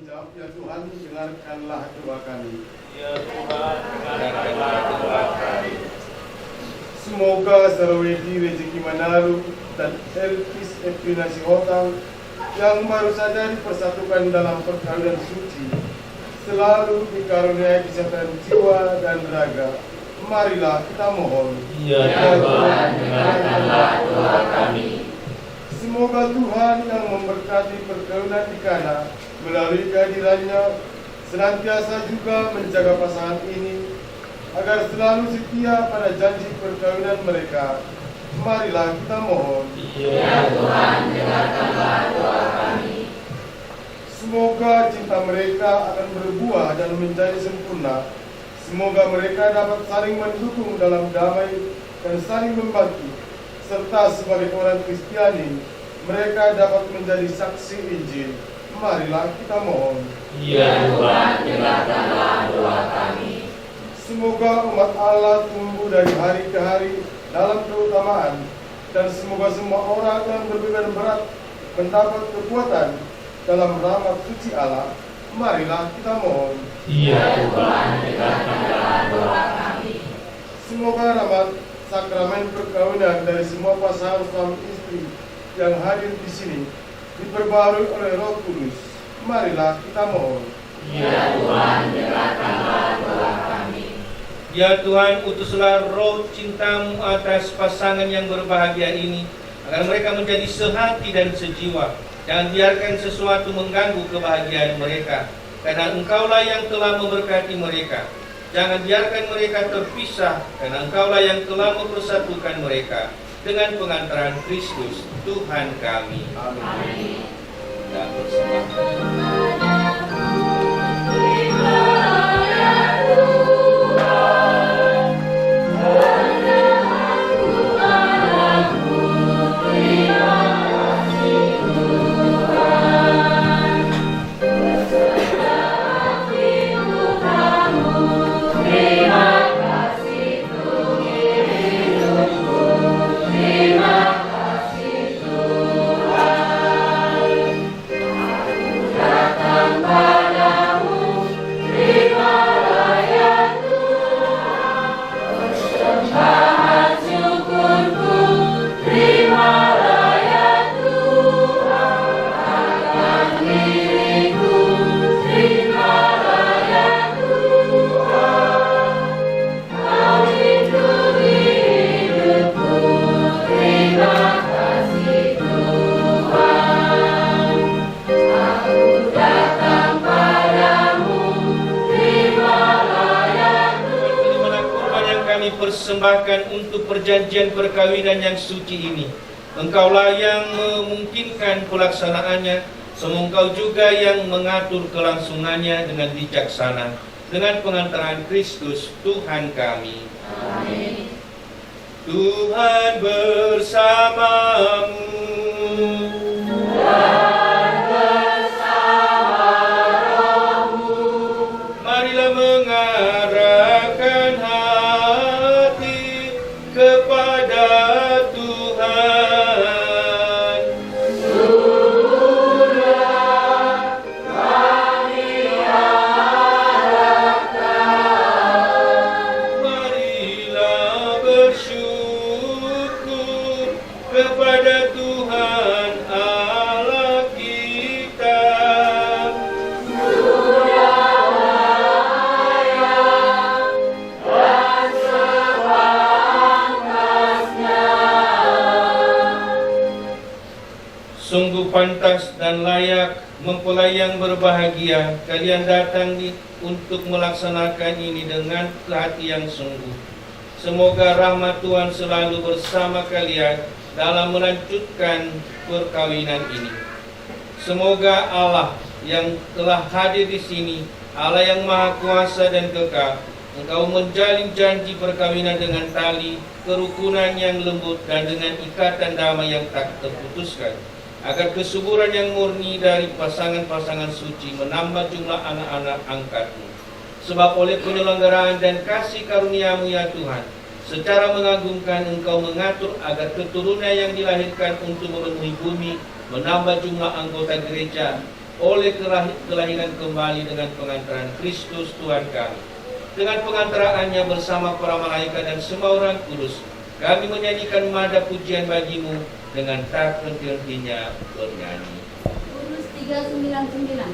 menjawab, "Ya Tuhan, dengarkanlah doa kami." Ya Tuhan, dengarkanlah doa kami. Semoga Sarawedi Rezeki Manaru dan Elvis Edwina Sihotang yang baru saja dipersatukan dalam perkawinan suci selalu dikaruniai kesehatan jiwa dan raga. Marilah kita mohon. Ya Tuhan, dengarkanlah doa kami. Semoga Tuhan yang memberkati perkawinan di Kana melalui kehadirannya senantiasa juga menjaga pasangan ini agar selalu setia pada janji perkawinan mereka. Marilah kita mohon. Ya Tuhan, dengarkanlah doa kami. Semoga cinta mereka akan berbuah dan menjadi sempurna. Semoga mereka dapat saling mendukung dalam damai dan saling membantu, serta sebagai orang Kristiani mereka dapat menjadi saksi Injil. Marilah kita mohon. Ya Tuhan, dengarkanlah doa kami. Semoga umat Allah tumbuh dari hari ke hari dalam keutamaan, dan semoga semua orang yang berbeban berat mendapat kekuatan dalam rahmat suci Allah. Marilah kita mohon. Ya Tuhan, dengarkanlah doa kami. Semoga rahmat sakramen perkawinan dari semua pasangan suami istri yang hadir di sini diperbarui oleh Roh Kudus. Marilah kita mohon. Ya Tuhan, dengarkanlah doa kami. Ya Tuhan, utuslah roh cintamu atas pasangan yang berbahagia ini, agar mereka menjadi sehati dan sejiwa. Jangan biarkan sesuatu mengganggu kebahagiaan mereka, karena Engkaulah yang telah memberkati mereka. Jangan biarkan mereka terpisah, karena Engkaulah yang telah mempersatukan mereka dengan pengantaran Kristus Tuhan kami. Amin. Dan bersama. Persembahkan untuk perjanjian perkawinan yang suci ini. Engkaulah yang memungkinkan pelaksanaannya, semoga Engkau juga yang mengatur kelangsungannya dengan bijaksana, dengan pengantaran Kristus Tuhan kami. Amin. Tuhan bersamamu. Marilah mengarahkan hati kepada Tuhan. Sudah kami harapkan. Marilah bersyukur kepada Tuhan Allah kita. Sungguh pantas dan layak mempelai yang berbahagia kalian datang untuk melaksanakan ini dengan hati yang sungguh. Semoga rahmat Tuhan selalu bersama kalian dalam melanjutkan perkawinan ini. Semoga Allah yang telah hadir di sini, Allah yang Maha Kuasa dan kekal, Engkau menjalin janji perkawinan dengan tali kerukunan yang lembut dan dengan ikatan damai yang tak terputuskan, agar kesuburan yang murni dari pasangan-pasangan suci menambah jumlah anak-anak angkat-Mu. Sebab oleh penyelenggaraan dan kasih karunia-Mu ya Tuhan, secara mengagumkan Engkau mengatur agar keturunan yang dilahirkan untuk memenuhi bumi menambah jumlah anggota gereja oleh kelahiran kembali dengan pengantaran Kristus Tuhan kami. Dengan pengantaraannya bersama para malaikat dan semua orang kudus, kami menyanyikan nada pujian bagimu dengan tak henti-hentinya bernyanyi. Urus 399.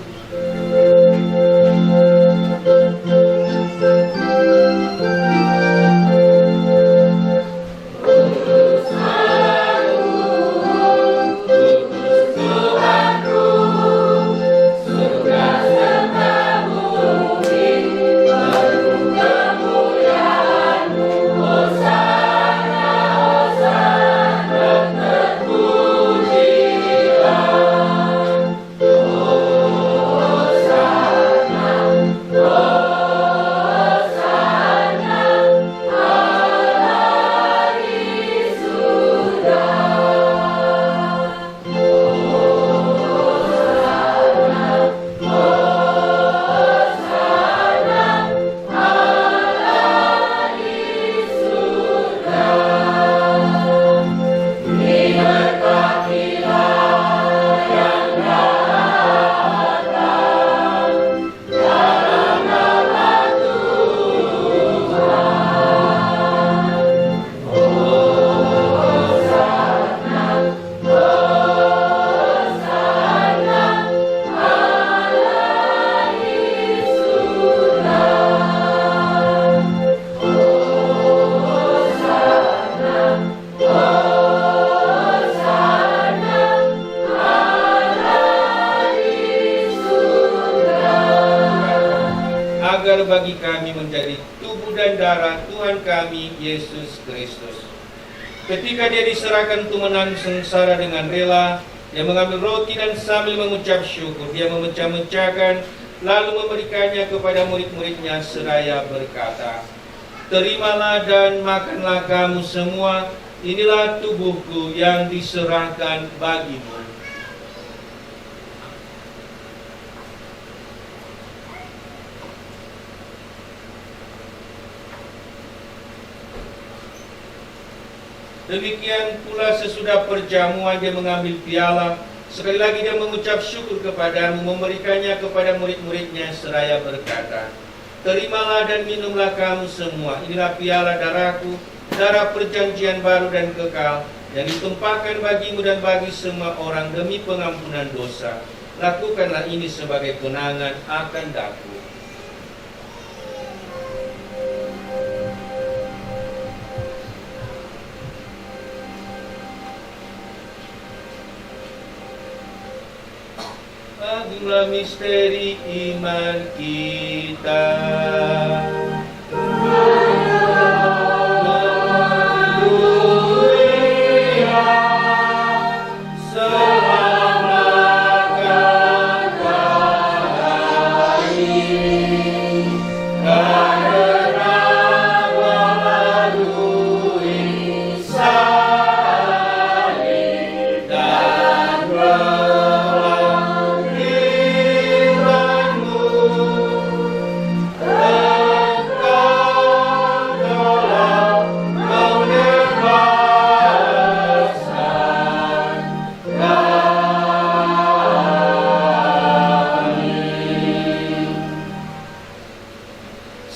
Agar bagi kami menjadi tubuh dan darah Tuhan kami Yesus Kristus. Ketika dia diserahkan untuk menanggung sengsara dengan rela, dia mengambil roti dan sambil mengucap syukur, dia memecah-mecahkan, lalu memberikannya kepada murid-muridnya seraya berkata, "Terimalah dan makanlah kamu semua, inilah tubuhku yang diserahkan bagimu." Demikian pula sesudah perjamuan dia mengambil piala. Sekali lagi dia mengucap syukur kepadamu, memberikannya kepada murid-muridnya seraya berkata, "Terimalah dan minumlah kamu semua, inilah piala darahku, darah perjanjian baru dan kekal, yang ditumpahkan bagimu dan bagi semua orang demi pengampunan dosa. Lakukanlah ini sebagai kenangan akan daku." Agunglah misteri iman kita.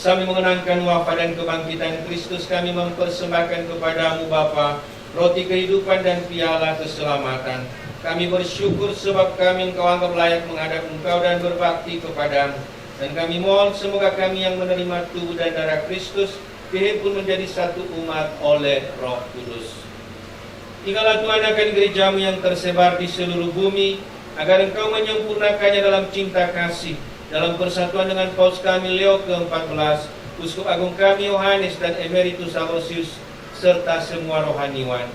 Sambil mengenangkan wafat dan kebangkitan Kristus, kami mempersembahkan kepadamu Bapa roti kehidupan dan piala keselamatan. Kami bersyukur sebab kami Engkau anggap layak menghadap Engkau dan berbakti kepadamu. Dan kami mohon semoga kami yang menerima tubuh dan darah Kristus dihimpun menjadi satu umat oleh Roh Kudus. Tinggallah Tuhan akan gerejamu yang tersebar di seluruh bumi, agar Engkau menyempurnakannya dalam cinta kasih, dalam persatuan dengan Paus kami Leo ke-14, Uskup Agung kami Yohanes dan Emeritus Aloysius, serta semua rohaniwan.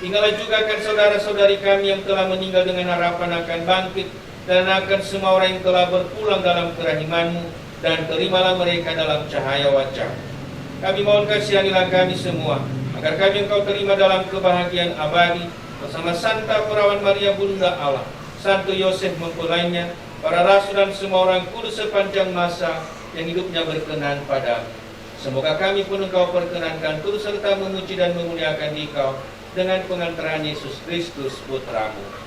Tinggallah juga akan saudara-saudari kami yang telah meninggal dengan harapan akan bangkit, dan akan semua orang yang telah berpulang dalam kerahiman-Mu, dan terimalah mereka dalam cahaya wajah. Kami mohon kasihanilah kami semua, agar kami Engkau terima dalam kebahagiaan abadi, bersama Santa Perawan Maria Bunda Allah, Santo Yosef mempelainya, para rasul dan semua orang kudus sepanjang masa yang hidupnya berkenan padamu. Semoga kami pun Engkau perkenankan turut serta memuji dan memuliakan Engkau dengan pengantaran Yesus Kristus Putra-Mu.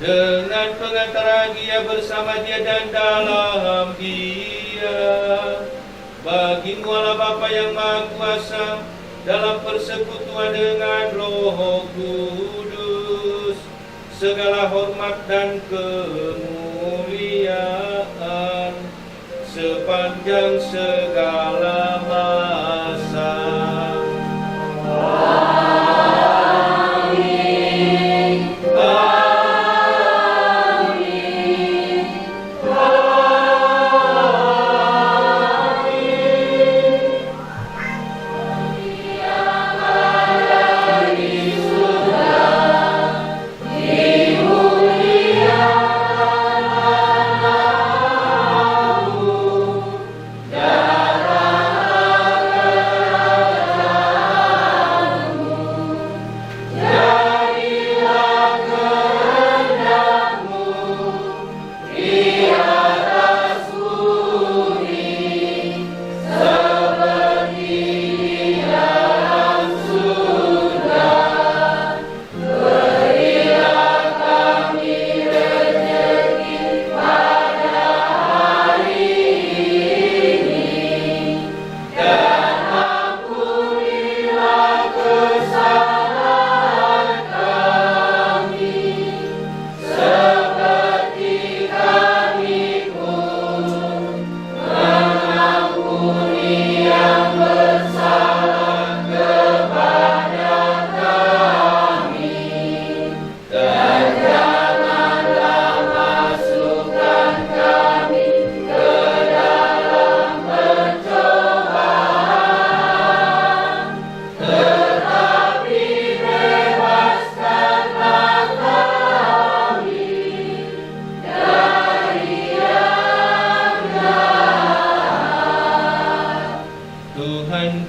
dengan pengantara Dia bersama Dia dan dalam Dia. Bagimu Allah Bapa yang Maha Kuasa, dalam persekutuan dengan Roh Kudus, segala hormat dan kemuliaan sepanjang segala masa.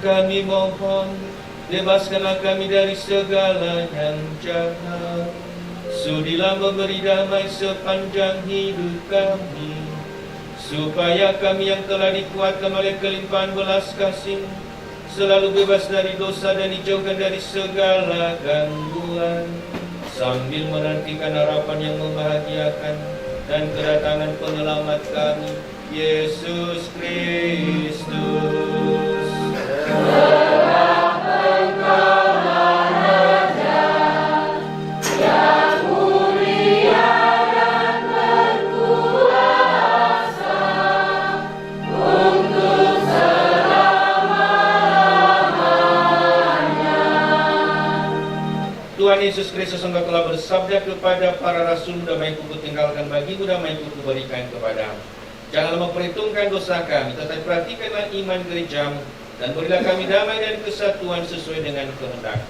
Kami mohon, bebaskanlah kami dari segala yang jahat. Sudilah memberi damai sepanjang hidup kami, supaya kami yang telah dikuatkan oleh kelimpahan belas kasih selalu bebas dari dosa dan dijauhkan dari segala gangguan, sambil menantikan harapan yang membahagiakan dan kedatangan penyelamat kami, Yesus Kristus. Tuhan Yesus Kristus engkau telah bersabda kepada para rasul, damai ku tinggalkan bagimu, damai ku berikan kepadamu. Janganlah memperhitungkan dosa kami, tetapi perhatikanlah iman gerejamu, dan berilah kami damai dan kesatuan sesuai dengan kehendak.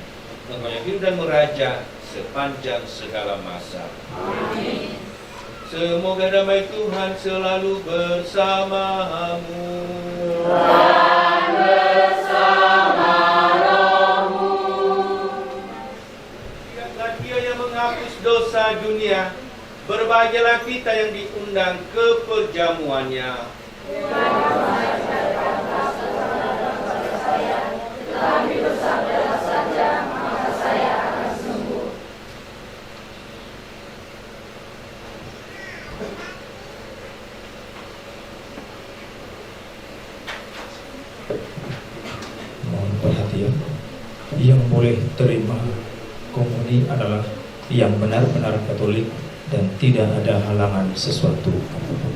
Engkau yang hidup dan meraja sepanjang segala masa. Amin. Semoga damai Tuhan selalu bersamamu. Dan bersama rohmu. Lihatlah Dia yang menghapus dosa dunia. Berbahagialah kita yang diundang ke perjamuannya. Tetapi bersabdalah saja, maka saya akan sembuh. Mohon perhatian. Yang boleh terima komuni adalah yang benar-benar Katolik dan tidak ada halangan sesuatu apapun.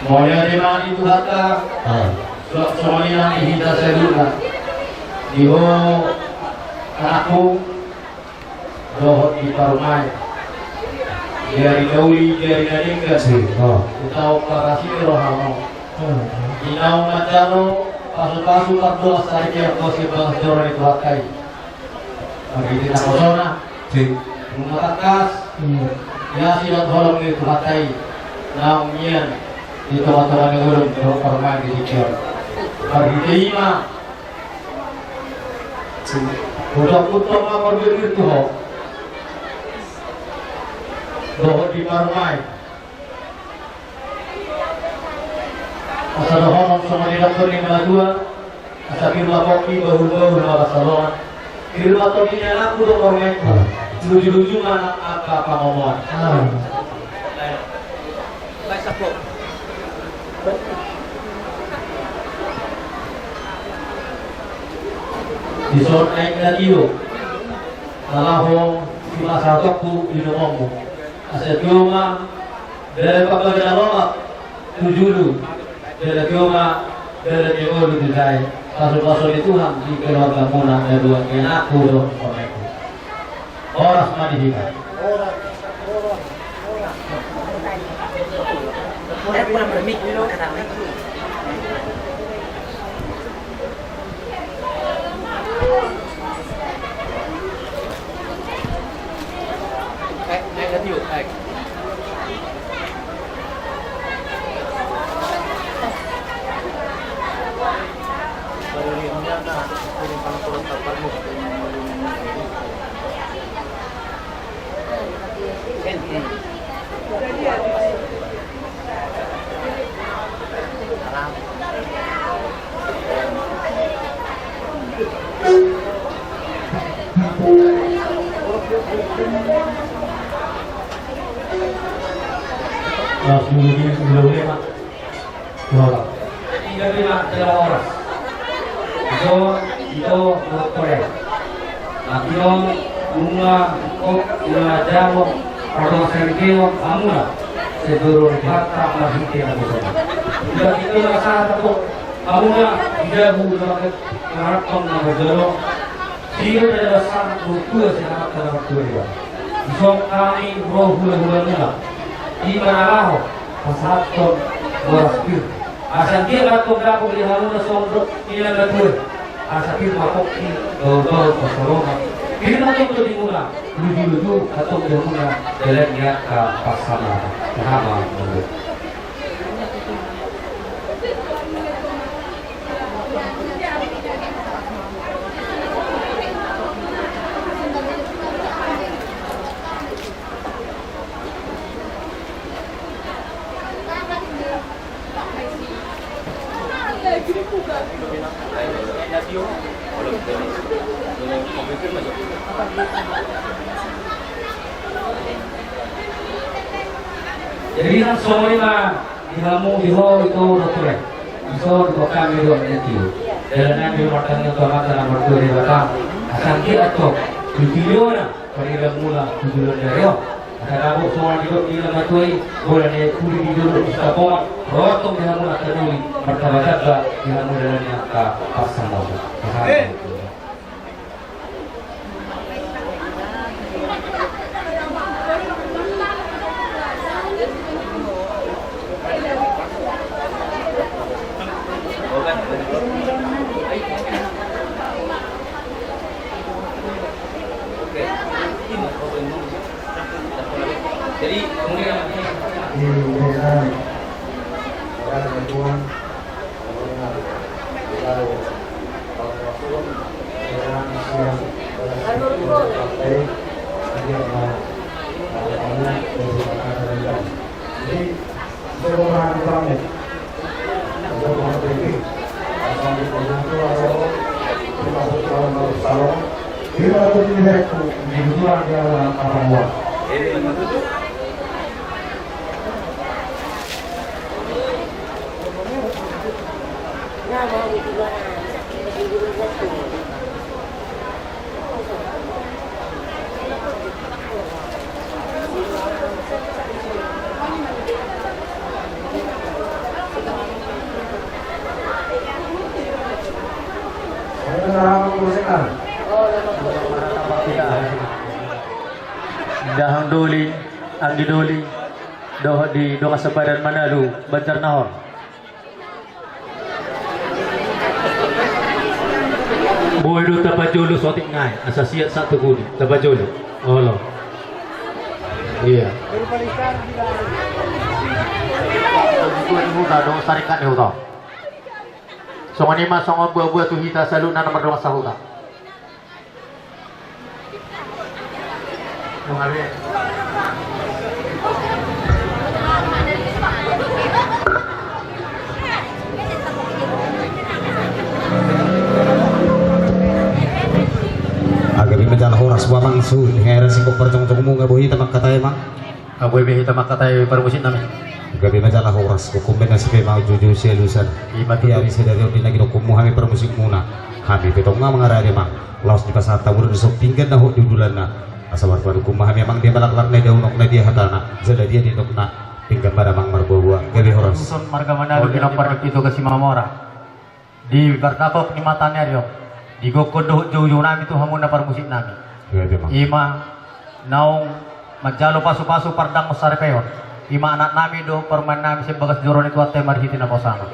Moya di mana itu harta? Semuanya yang kita sedulur. Diho anakku dohot di parumai. Dari dauli dari nadingga sih. Utau pakasih rohamo. Inau mandano pasu-pasu pardoa saja kosi bang joran itu hakai. Bagi kita kosona. Rumah kas. Ya silat holong itu hakai. Naumnya itu aturan yang belum terpermain di sini. Bagi kelima, budak-budak apa berdiri itu ho, doh di parmai. Asal honong sama di dokter lima dua, asal firma kopi bahu-bahu lima salon. Firma kopi anak budak parmai, lucu-lucu anak apa ngomong. Di sore naik radio, nalaho si masakku di nomormu. Asal cuma dari pabrik nolok tujuh dari cuma dari jauh di saya. Kasus-kasus itu di keluarga muna dari dua anakku doh koneku. Orang mandi hika. Kurang bermik dulu katanya. Sebelumnya Pak, dua adalah orang. Itu Korea. Akio bunga kok jamu atau sergio amuna sebelum kata masih tidak bisa. Jika itu rasa satu amuna tidak boleh maraton nabajalo. Dia adalah sangat berkuasa sangat dalam waktu. Isong kami roh hula-hula di mana pasaton waspir asakir atau dapat dihaluna sombro ila gatur asakir makoki bau-bau pasoroma kita itu dimula luju-luju atau dimula jalannya ke pasana sama menurut jadi yang semua ilmu diho itu dokter so bukan video itu dan yang matangnya tuan dalam waktu ini datang asal dia atau video na pada mula video dari ada abu semua hidup di dalam waktu ini boleh ni kuli video bisa buat rotong dia mula terdiri bertawakat dia mula dalamnya ke pasang lalu Jadi kemudian 50 sekar. Dahang doli, anggi doli, di doa sepadan Manalu, Banjar Nahor. Boy do tapajolo sotik ngai, asa siat satu kuni, tapajolo. Oh lo. Iya. Muda dong sarikat ni huta. Songo ni mas songo buah-buah tu hita selalu na nomor 2 sahuta. Mengalir. Agabi menjala horas wamang su ngera singkok perjong-jong mu ngabohi tamak katay mang. Aboy behi tamak katay permusit nami. Gabi majalah horas hukum bena sipe mau jujur selusan imati hari sedari di lagi hukum kami permusik muna kami petong nga mengarah dia mang laos di pasar tabur di sopingkan dah di dulana asal warga hukum kami memang dia balak na daunok na dia hatana jala dia di na pinggan pada mang marbawa gabi horas Susun marga Manado kinapar itu ke Simamora di bertapok ni matanya rio di gokondo jauh-jauh nami tu hamun na permusik nami gabi mang ima naung majalo pasu-pasu pardang usare peon ima anak nami do perman nami sebagas joron itu ate marhiti na posana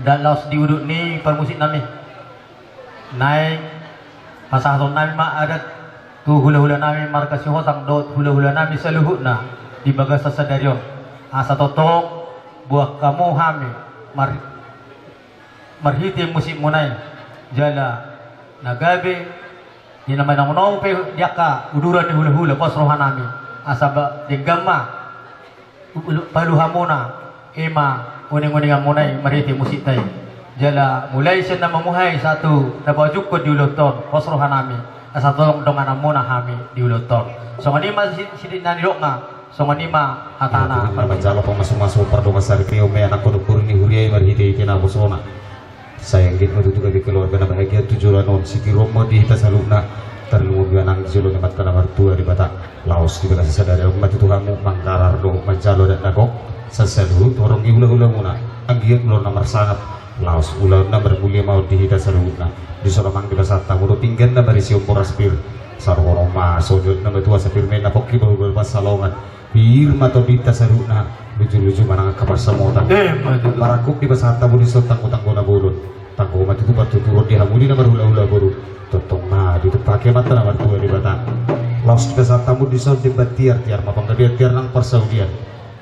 dan laos diuduk ni permusik nami naik pasahaton nami ma adat tu hula-hula nami marka si hotang do hula-hula nami seluhut na di bagas sasadarion asa totok buah kamu hami marhiti musik munai jala nagabe di nama nang pe diaka uduran di hula-hula pos rohan nami asa digama paluhamuna ima uning-uning amunay mariti musik tay jala mulai siya na mamuhay satu nabajuk ko di uloton posrohan nami asa tolong dongan amuna hami di uloton so nganima sidin na nilok nga so nganima hatana menjala pemasuk-masuk pardong masar keo me anak kono ni huriay marhiti kinabusona sayang git matutu gabi keluarga na bahagia tujuan on siti romo di hita saluna terlalu bianang jelo nemat kana martua di bata laos di bagasi sadari umat itu kamu mangkarar do manjalo dan nagok seselu torong iula-ula muna anggiat ulur nomor sangat laos ular nomor mulia mau di hita saluna di solamang di basat tamu do pinggan na barisi umpor aspir sarworo ma sojud nomor 2 sapir mena pokki baru berpas salongan birma to dita saluna lucu-lucu manang kabar semota parakuk di basat tamu di sotang-utang gona burun tangko umat itu batu turun di hamuli nomor hula-hula burun totong na di pakai mata nomor 2 di bata laos kita saat tamu di saud di batiar tiar mapang tiar nang persaudian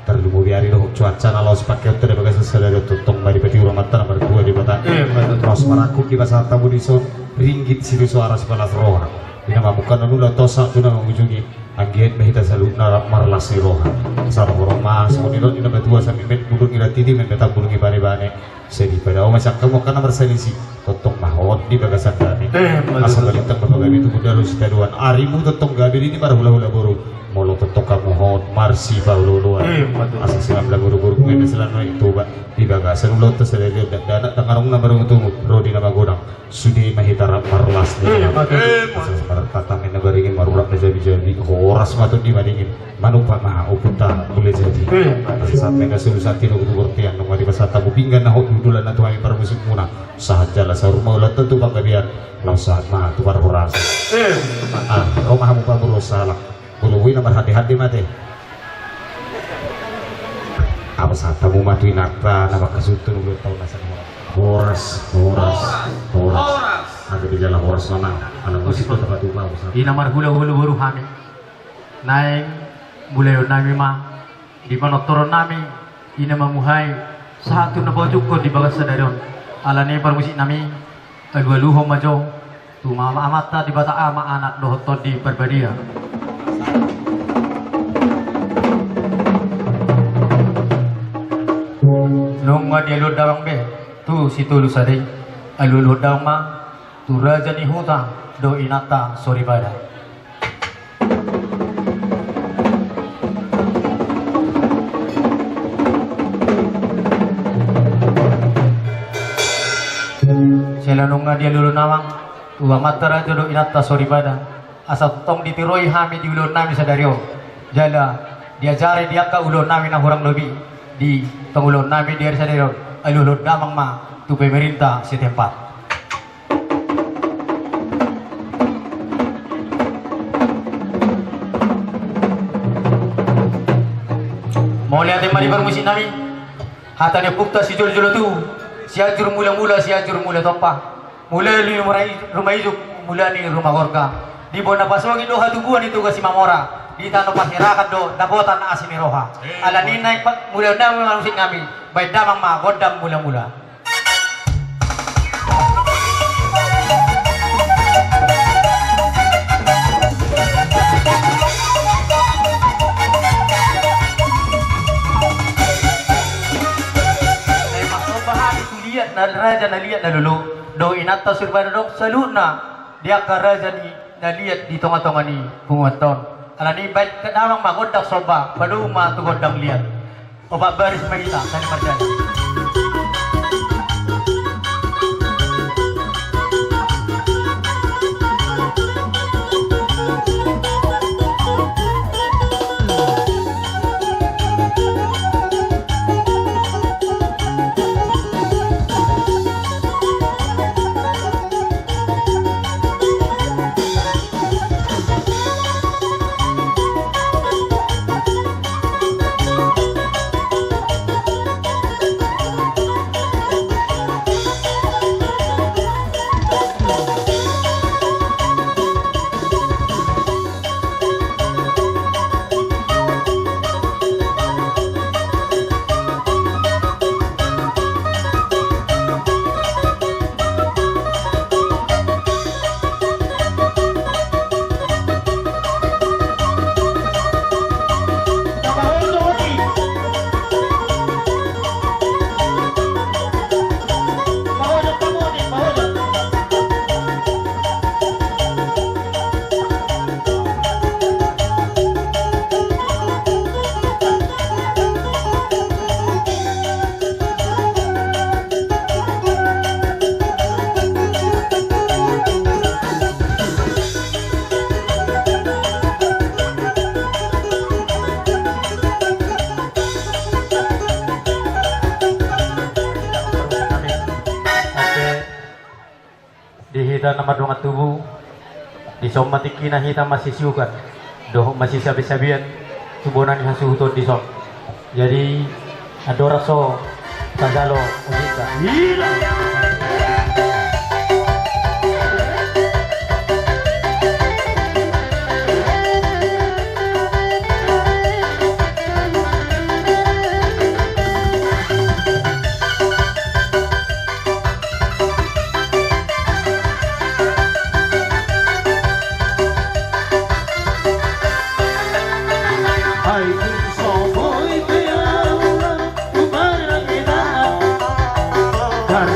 terlalu biari doh cuaca na laos pakai hotel di bagai sesadari totong mari peti urang mata nomor 2 di bata laos marakuk di saat tamu di saud ringgit sidu suara sebelas roha ini mamukan nula tosa tu na mengunjungi anggiat mehita saluna marlasi roha sarang orang mas monilon ini nomor 2 sampai met budut iratidi met meta budut ibane-bane sedih pada masak kamu karena berselisih totong mahot di bagasan kami asal balitang berbagai itu budal sitaduan arimu totong gabi ini para hula-hula buru molo totong kamu hot marsi paululuan asal silam lagu guru ngene selama itu di bagasan ulo to sedaya dana tangarong na barung tumut rodi na magodang sudi mahitara marlas ni asal para tatamen na baringin marulak na jabi-jabi horas matun di madingin manupa ma upunta boleh jadi asal sampai ka sulusan tino kutubortian nung mati basata bupinggan na hot dudulan na tuwai para musik muna sahat jala sa rumah ulat tentu bang kabiar lau sahat ma tu para horas rumah hamu pa buru salah buluwi na berhati-hati mati apa saat tamu mati nakta nama kasutun ulit tau nasa horas ada di jalan horas mana anak musik itu tempat rumah di nomor hula-hula buru kami naik mulai nami ma di panotoron nami ini memuhai satu nabajuk ko di bagas sadarion alani permusik nami kedua luho majo tu mama amata di bata ama anak dohotot di perbadia nung dia lu dawang be tu situ lu sadai alulu dawang ma tu raja ni huta do inata soribada selanunga dia lulu nawang tua matara jodoh inata soribada asal tong ditiroi hami di ulun nami sadario jala diajari dia ka ulun nami na hurang lebih di tong ulun nami dia sadario alulun damang ma tu pemerintah setempat Mau lihat yang mari bermusik nami. Hata dia pukta si jolo-jolo tu. Si ajur mula-mula, si ajur mula tompah. Mula ni rumah hidup, mula ni rumah warga. Di bona paswagi doha tuguan itu ke si Mamora. Di tanah pasirakat do, dapotan na asimi roha. Ala ni naik mula na musik nami. Baik damang ma, godam mula-mula. Na raja na lihat na lulu do inata surbana dok saluna dia ka raja ni na lihat di tonga-tonga ni pungoton ala ni baik kadawang magodak soba padu ma tugodang lihat oba baris magita sani marjan. Dihita nama dongat tubuh di somatiki na hita masih siukan doh masih sabi-sabian subonan hasuhuton di som jadi adoraso tagalo ujita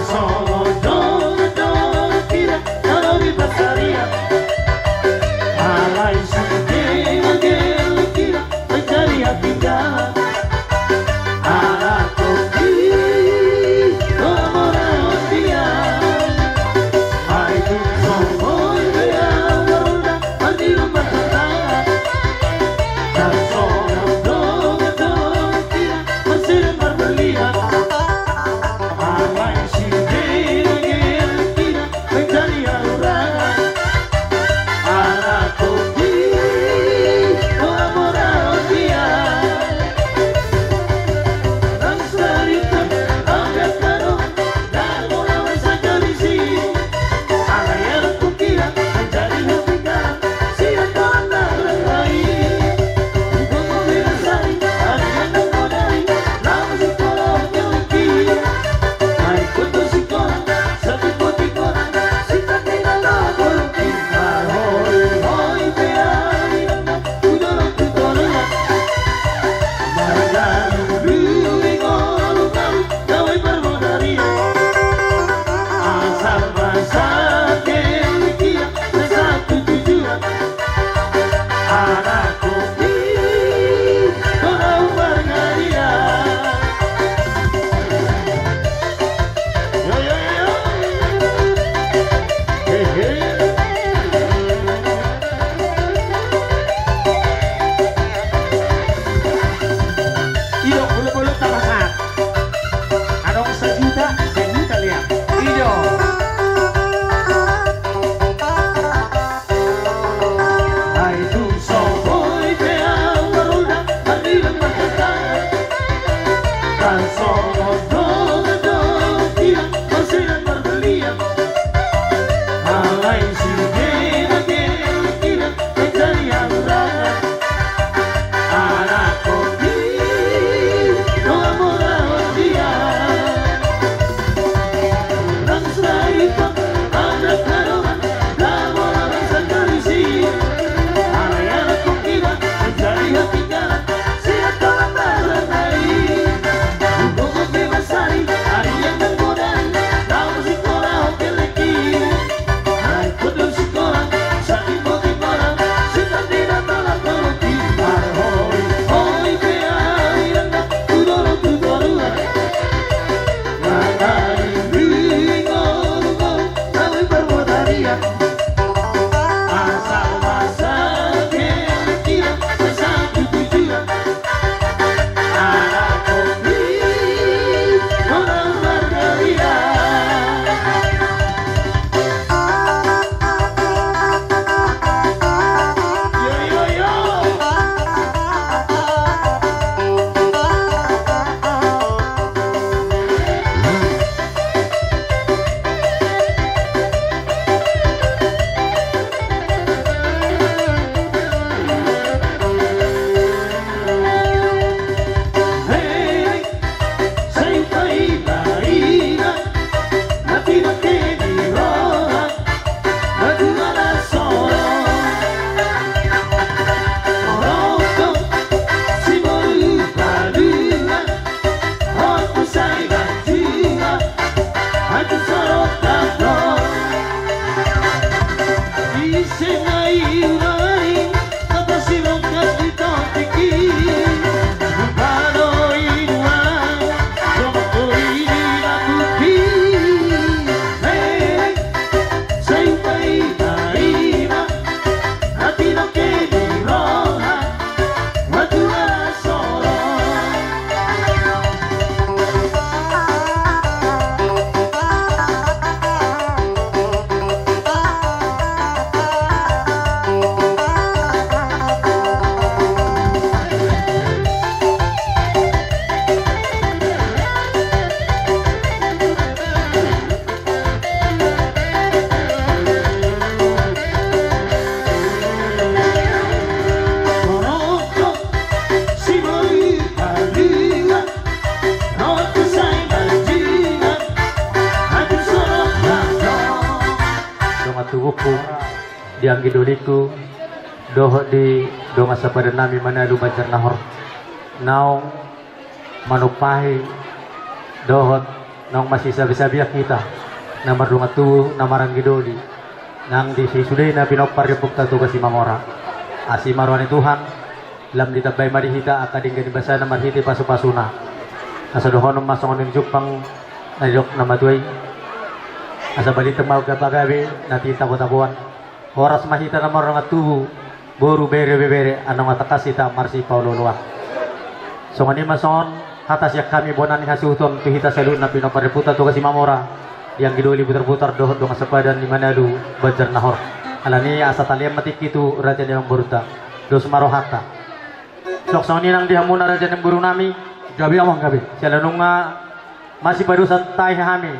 Soy ku diang gidoliku doho di donga sapada nami Manalu Banjar Nahor naong manupahi dohot naong masih sabi-sabiak kita na marunga tu na marang gidoli nang di sisuday na pinopar yapuk tatu kasi mamora asi marwani Tuhan lam ditabay marihita akading ganibasa na marhiti pasu-pasuna asa dohon masongon ng jupang nalok na matuay asa balitang magkapagabi natin tapo-tapuan oras mahita na marunga tubo boru bere-bere anong atakasita marsi Paulo Luwa so ngani mason hatas yak kami bonan hasuton tuhita salun na pinopareputa to kasi mamora yang gidoli putar-putar dohot dong sepadan di Manado Banjar Nahor alani asa taliam matik itu raja yang beruta dos marohata sok soni nang dihamuna raja yang buru nami gabi amang gabi sialanunga masih padusan tay kami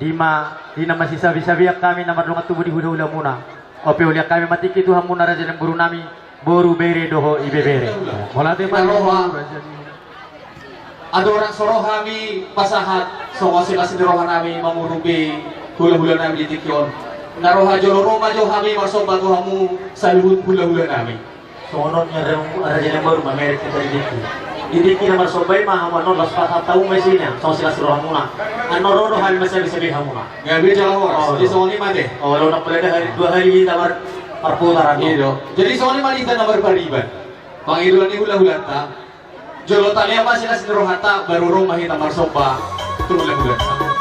dina masih sabi-sabiak kami na marungat tubuh di hula-hula muna opi uliak kami matik itu hamuna raja yang buru nami boru bere doho ibebere molate Naroha ada orang sorohami pasahat songosi kasi roha nami mamurubi hula-hula nami di tikyon naroha jolo roma jo kami masobat hamu salud hula-hula nami Sonon yang raja yang baru mamerik kita ini kita marsobay mahamano las patah tahu mesinnya so sila suruh muna anoro hal masih bisa bihamuna ngabi jalan horas di soni made oh lo nak pelada hari 2 hari tamar perputaran itu jadi soni malita nomor pariban pangiruan ni hula-hula ta jolo tali apa sila sinrohata baru rumah kita marsoba itu hula-hula ta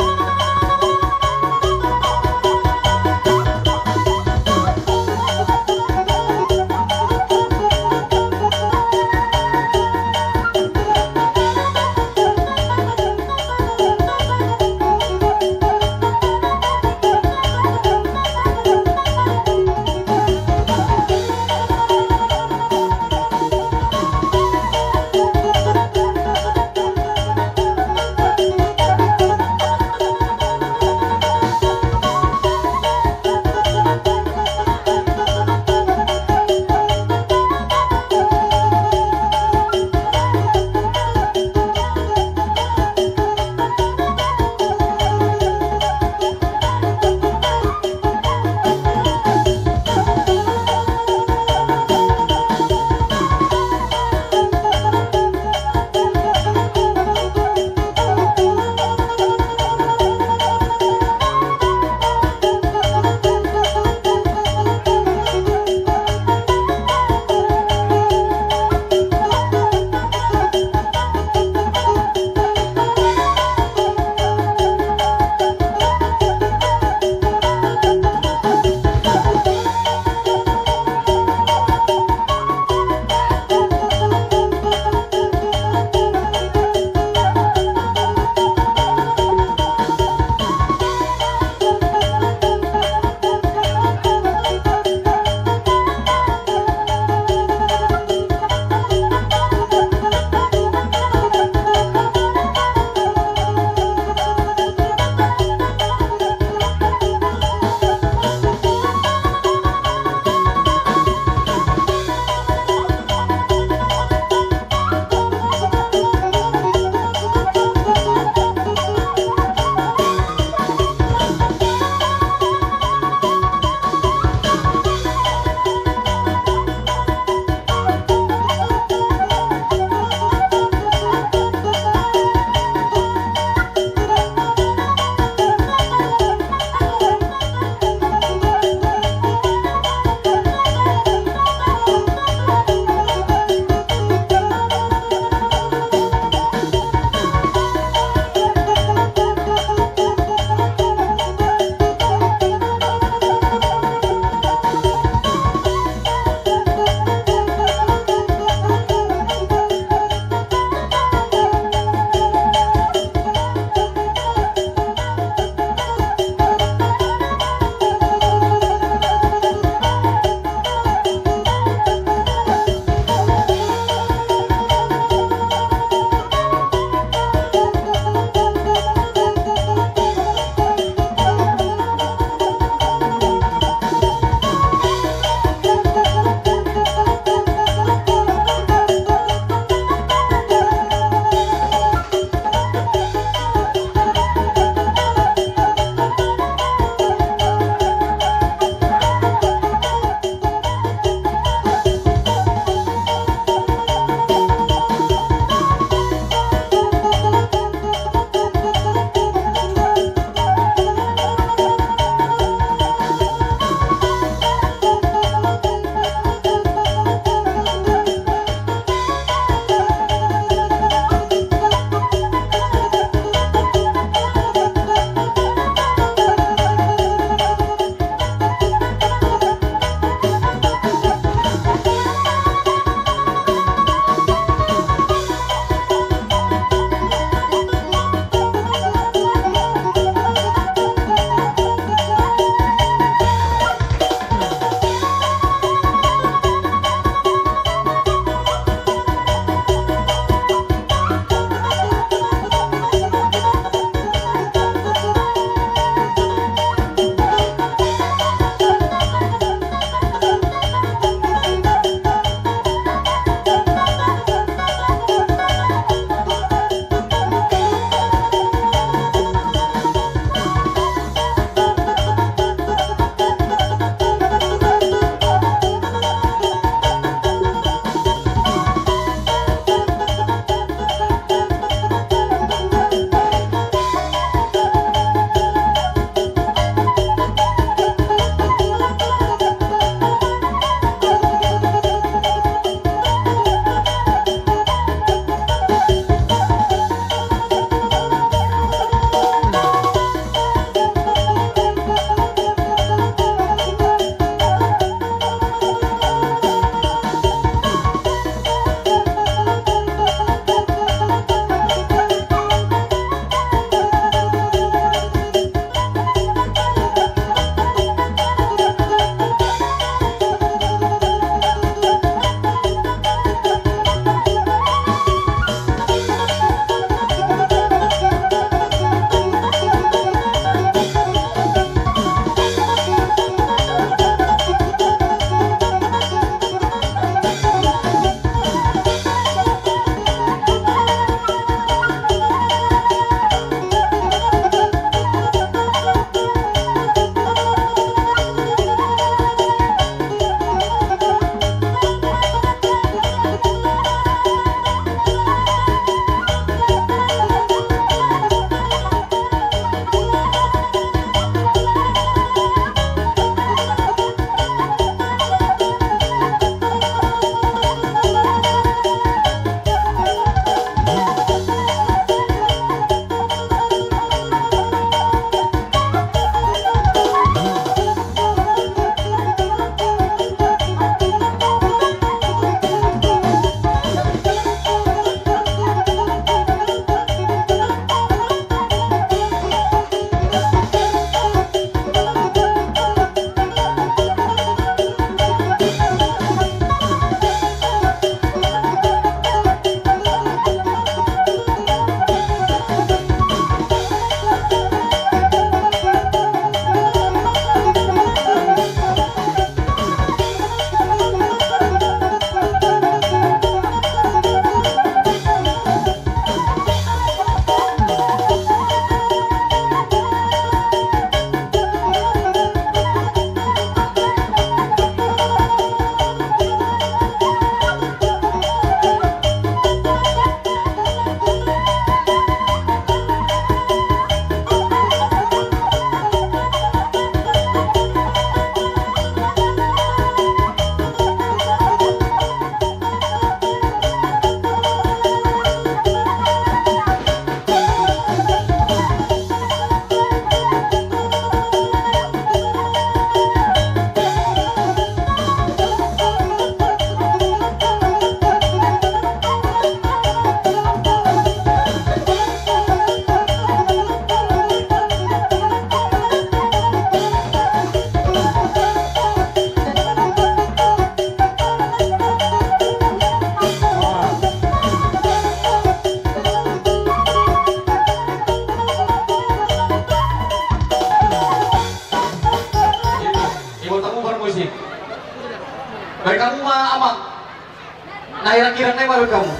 Nah kira-kira baru kamu.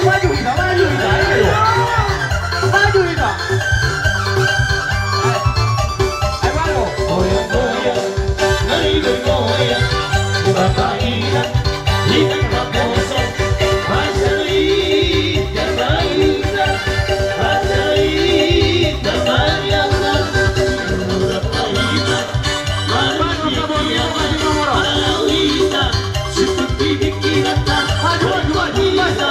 Maju Ida, ayo. Maju Ida. Ayo baru. Goyang goyang, goyang goyang, Bapak Ida, Ida Pakoso, Masai, Jabaida, Masai, Jabayana, Bapak Ida, Mama Ida, Mama Ida, seperti dikirata, Bapak Ida.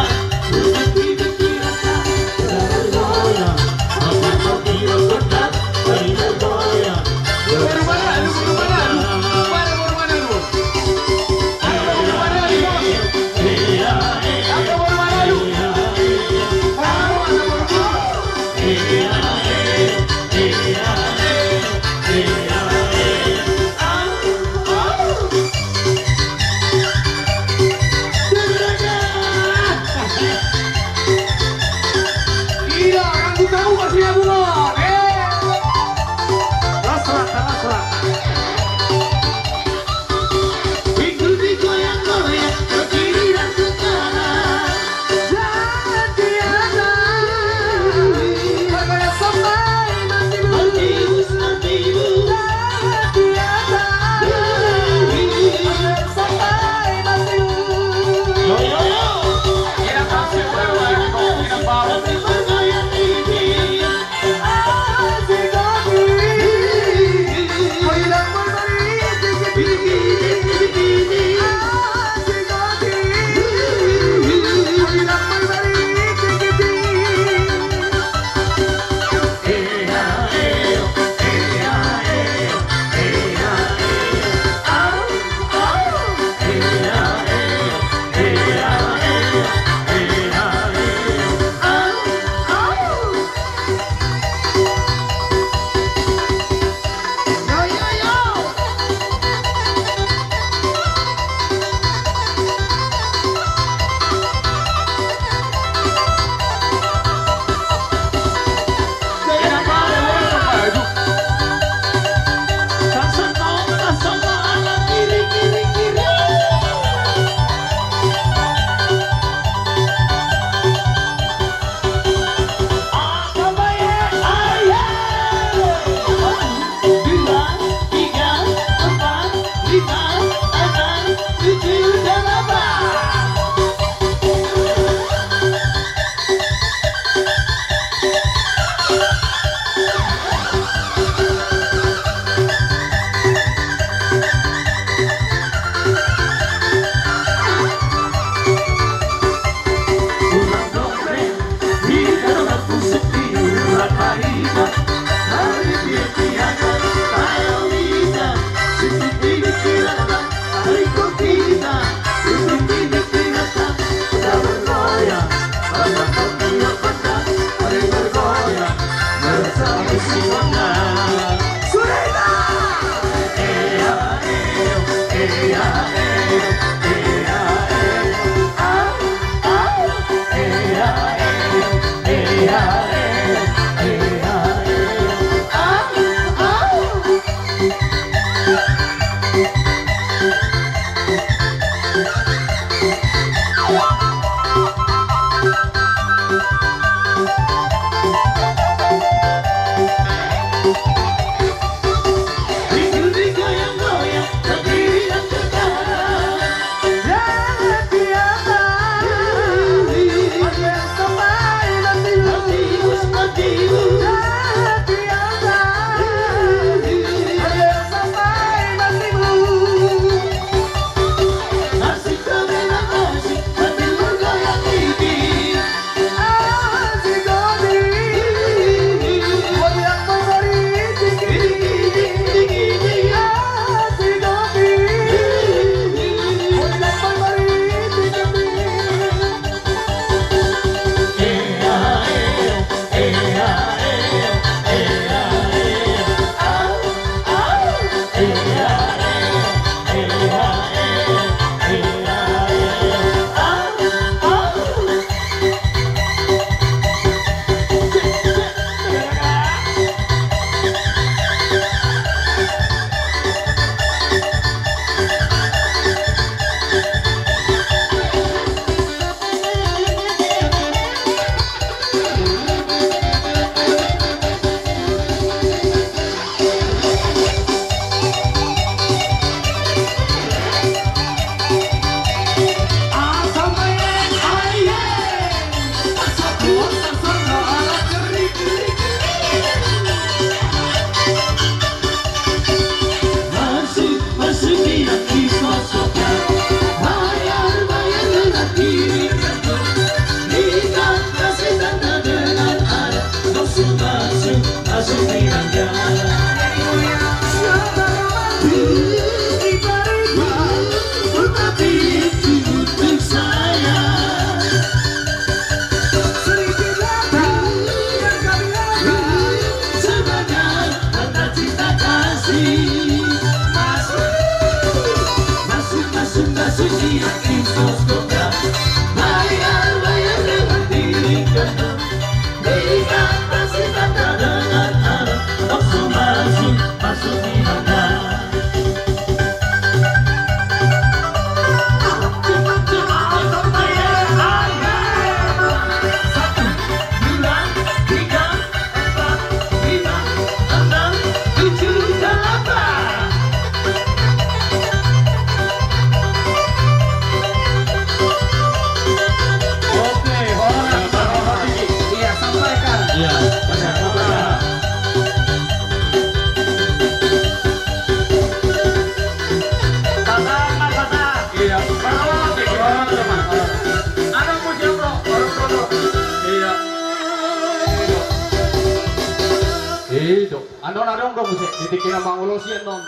Itu, andon dong musik, titik kena mangulosian non,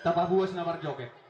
tapak buas namar joget.